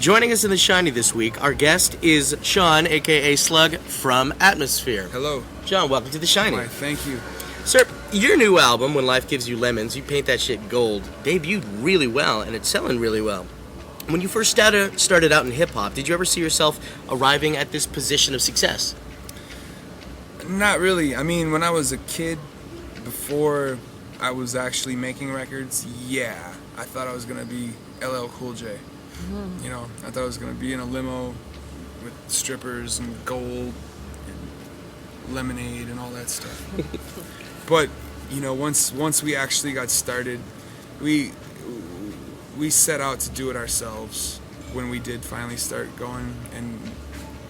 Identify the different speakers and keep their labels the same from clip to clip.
Speaker 1: Joining us in the Shiny this week, our guest is Sean, aka Slug, from Atmosphere.
Speaker 2: Hello.
Speaker 1: John, welcome to the Shiny.
Speaker 2: Why, thank you.
Speaker 1: Sir, your new album, When Life Gives You Lemons, You Paint That Shit Gold, debuted really well, and it's selling really well. When you first started out in hip-hop, did you ever see yourself arriving at this position of success?
Speaker 2: Not really. I mean, when I was a kid, before I was actually making records, yeah, I thought I was going to be LL Cool J. You know, I thought I was going to be in a limo with strippers and gold and lemonade and all that stuff. But, you know, once we actually got started, we set out to do it ourselves when we did finally start going, and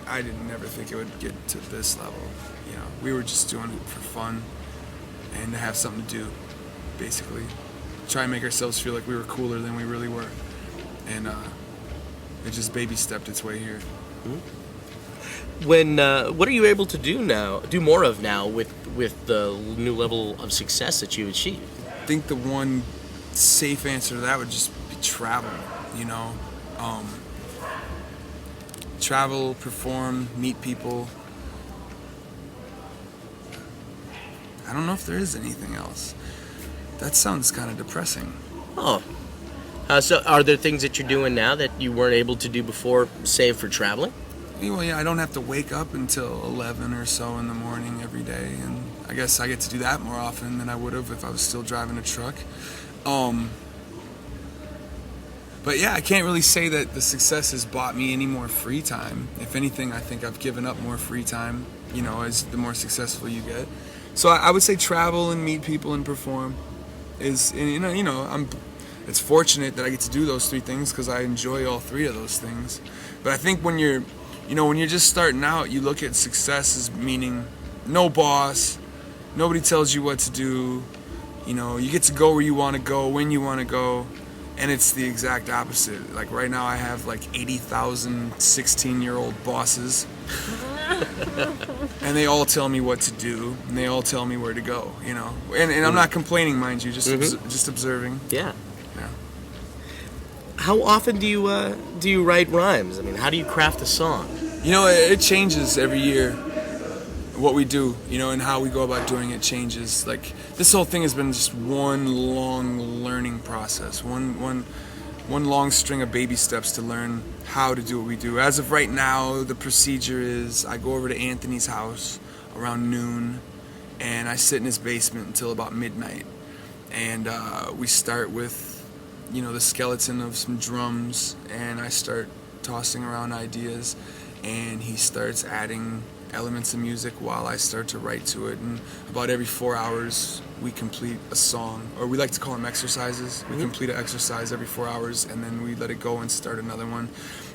Speaker 2: I didn't never think it would get to this level. You know, we were just doing it for fun and to have something to do, basically. Try and make ourselves feel like we were cooler than we really were. And it just baby stepped its way here.
Speaker 1: What are you able to do more of now with the new level of success that you've achieved?
Speaker 2: I think the one safe answer to that would just be travel, you know. Travel, perform, meet people. I don't know if there is anything else. That sounds kind of depressing.
Speaker 1: Oh. So are there things that you're doing now that you weren't able to do before, save for traveling?
Speaker 2: Well, yeah, I don't have to wake up until 11 or so in the morning every day, and I guess I get to do that more often than I would have if I was still driving a truck. But yeah, I can't really say that the success has bought me any more free time. If anything, I think I've given up more free time, you know, as the more successful you get. So I would say travel and meet people and perform is, and, you know, it's fortunate that I get to do those three things because I enjoy all three of those things. But I think when you're just starting out, you look at success as meaning no boss, nobody tells you what to do, you know, you get to go where you want to go, when you want to go, and it's the exact opposite. Like right now I have like 80,000 16-year-old bosses, and they all tell me what to do, and they all tell me where to go, you know. And I'm not complaining, mind you, just observing.
Speaker 1: Yeah.
Speaker 2: Yeah.
Speaker 1: How often do you write rhymes? I mean, how do you craft a song?
Speaker 2: You know, it changes every year. What we do, you know, and how we go about doing it changes. Like this whole thing has been just one long learning process, one long string of baby steps to learn how to do what we do. As of right now, the procedure is I go over to Anthony's house around noon, and I sit in his basement until about midnight, and we start with, you know, the skeleton of some drums, and I start tossing around ideas, and he starts adding elements of music while I start to write to it. And about every 4 hours we complete a song, or we like to call them exercises. We complete an exercise every 4 hours, and then we let it go and start another one.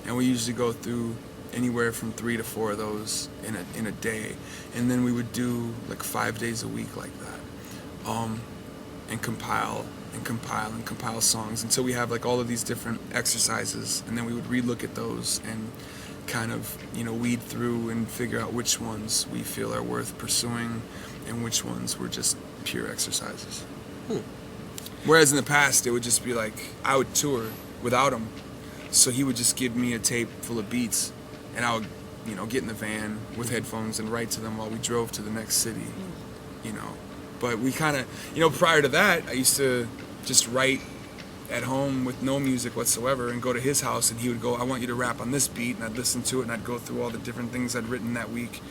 Speaker 2: And we usually go through anywhere from 3 to 4 of those in a day, and then we would do like 5 days a week like that, and compile songs until we have like all of these different exercises, and then we would relook at those and kind of, you know, weed through and figure out which ones we feel are worth pursuing and which ones were just pure exercises. Whereas in the past it would just be like I would tour without him, so he would just give me a tape full of beats, and I would, you know, get in the van with headphones and write to them while we drove to the next city, you know. But we kind of, you know, prior to that I used to just write at home with no music whatsoever and go to his house, and he would go, I want you to rap on this beat, and I'd listen to it, and I'd go through all the different things I'd written that week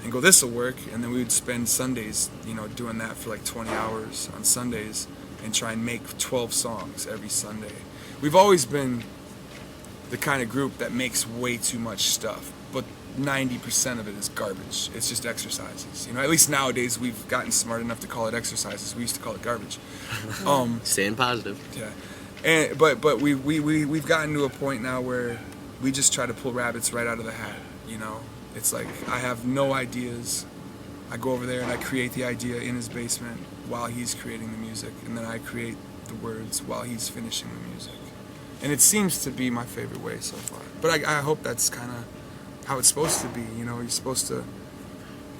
Speaker 2: and go, this'll work. And then we would spend Sundays, you know, doing that for like 20 hours on Sundays and try and make 12 songs every Sunday. We've always been the kind of group that makes way too much stuff, but 90% of it is garbage. It's just exercises, you know. At least nowadays we've gotten smart enough to call it exercises. We used to call it garbage.
Speaker 1: Staying positive.
Speaker 2: Yeah, but we've gotten to a point now where we just try to pull rabbits right out of the hat, you know. It's like I have no ideas. I go over there and I create the idea in his basement while he's creating the music, and then I create the words while he's finishing the music. And it seems to be my favorite way so far. But I hope that's kind of how it's supposed to be, you know. You're supposed to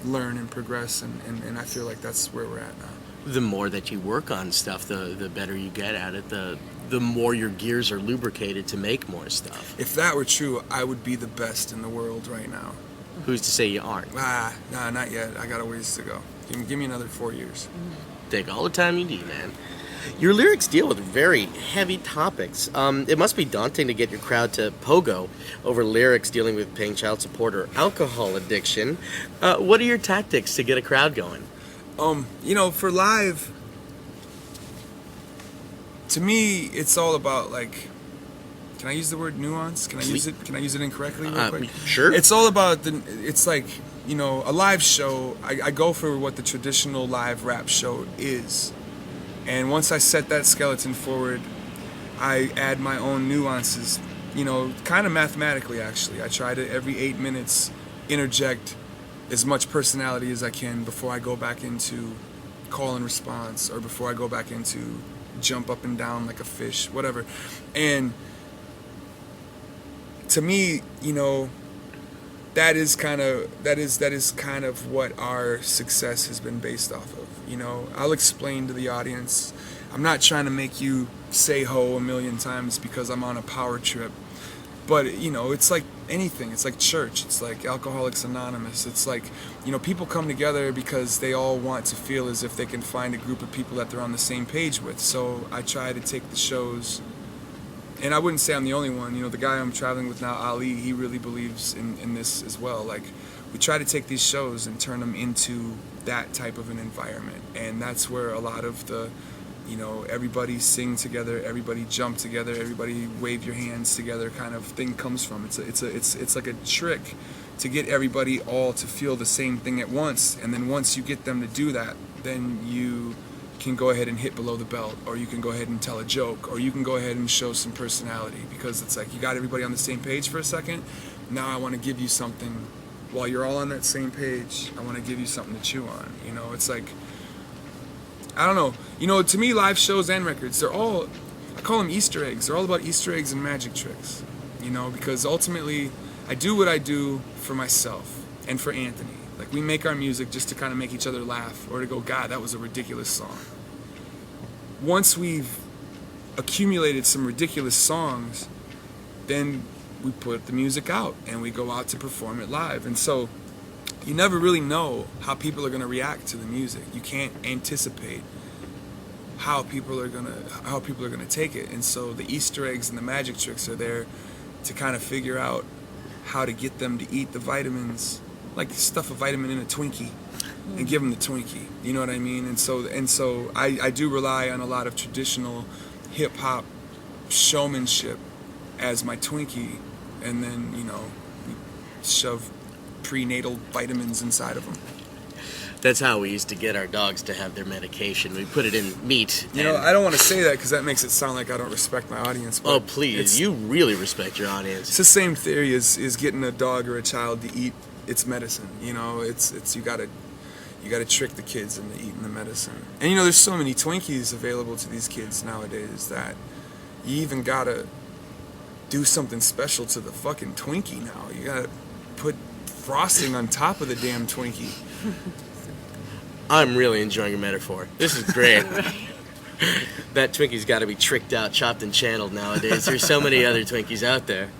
Speaker 2: learn and progress, and I feel like that's where we're at now.
Speaker 1: The more that you work on stuff, the better you get at it, the the more your gears are lubricated to make more stuff.
Speaker 2: If that were true, I would be the best in the world right now.
Speaker 1: Who's to say you aren't?
Speaker 2: Nah, not yet. I got a ways to go. Give me another 4 years.
Speaker 1: Take all the time you need, man. Your lyrics deal with very heavy topics. It must be daunting to get your crowd to pogo over lyrics dealing with paying child support or alcohol addiction. What are your tactics to get a crowd going?
Speaker 2: For live, to me, it's all about like. Can I use the word nuance? Can I use it incorrectly real quick?
Speaker 1: Sure.
Speaker 2: It's all about it's like, a live show. I go for what the traditional live rap show is. And once I set that skeleton forward, I add my own nuances, kind of mathematically actually. I try to every 8 minutes interject as much personality as I can before I go back into call and response, or before I go back into jump up and down like a fish, whatever. And to me, that is kind of what our success has been based off of. I'll explain to the audience. I'm not trying to make you say ho a million times because I'm on a power trip. But, it's like anything. It's like church. It's like Alcoholics Anonymous. It's like, people come together because they all want to feel as if they can find a group of people that they're on the same page with. So I try to take the shows. And I wouldn't say I'm the only one. The guy I'm traveling with now, Ali, he really believes in this as well. Like, we try to take these shows and turn them into that type of an environment. And that's where a lot of the, everybody sing together, everybody jump together, everybody wave your hands together kind of thing comes from. It's like a trick to get everybody all to feel the same thing at once. And then once you get them to do that, then you can go ahead and hit below the belt, or you can go ahead and tell a joke, or you can go ahead and show some personality, because it's like you got everybody on the same page for a second. Now I want to give you something while you're all on that same page. I want to give you something to chew on. It's like, I don't know. To me, live shows and records, I call them Easter eggs. They're all about Easter eggs and magic tricks, because ultimately I do what I do for myself and for Anthony. Like, we make our music just to kind of make each other laugh, or to go, God, that was a ridiculous song. Once we've accumulated some ridiculous songs, then we put the music out and we go out to perform it live. And so you never really know how people are going to react to the music. You can't anticipate how people are going to take it. And so the Easter eggs and the magic tricks are there to kind of figure out how to get them to eat the vitamins, like stuff a vitamin in a Twinkie and give them the Twinkie. You know what I mean? And so I do rely on a lot of traditional hip hop showmanship as my Twinkie, and then we shove prenatal vitamins inside of them.
Speaker 1: That's how we used to get our dogs to have their medication. We put it in meat.
Speaker 2: I don't want to say that because that makes it sound like I don't respect my audience. But
Speaker 1: oh, please. You really respect your audience.
Speaker 2: It's the same theory as getting a dog or a child to eat its medicine. It's you gotta trick the kids into eating the medicine. And there's so many Twinkies available to these kids nowadays that you even gotta do something special to the fucking Twinkie now. You gotta put frosting on top of the damn Twinkie.
Speaker 1: I'm really enjoying your metaphor. This is great. That Twinkie's got to be tricked out, chopped and channeled nowadays. There's so many other Twinkies out there.